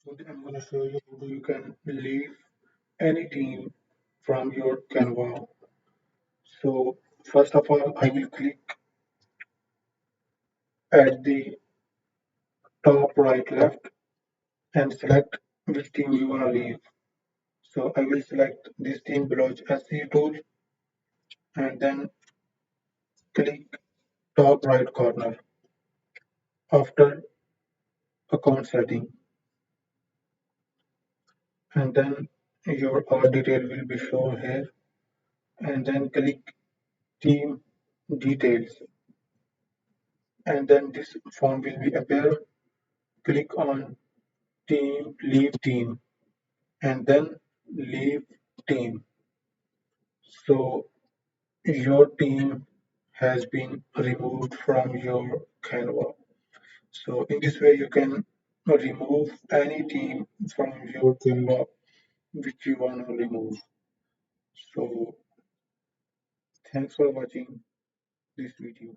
Today I'm going to show you how you can leave any team from your Canva. So first of all, I will click at the top right left and select which team you want to leave. So I will select this team below SC tool and then click top right corner after account setting, and then your all detail will be shown here, and then click team details, and then this form will be appear. Click on team leave team and then leave team. So your team has been removed from your Canva. So in this way you can remove any team from your Canva which you want to remove. So thanks for watching this video.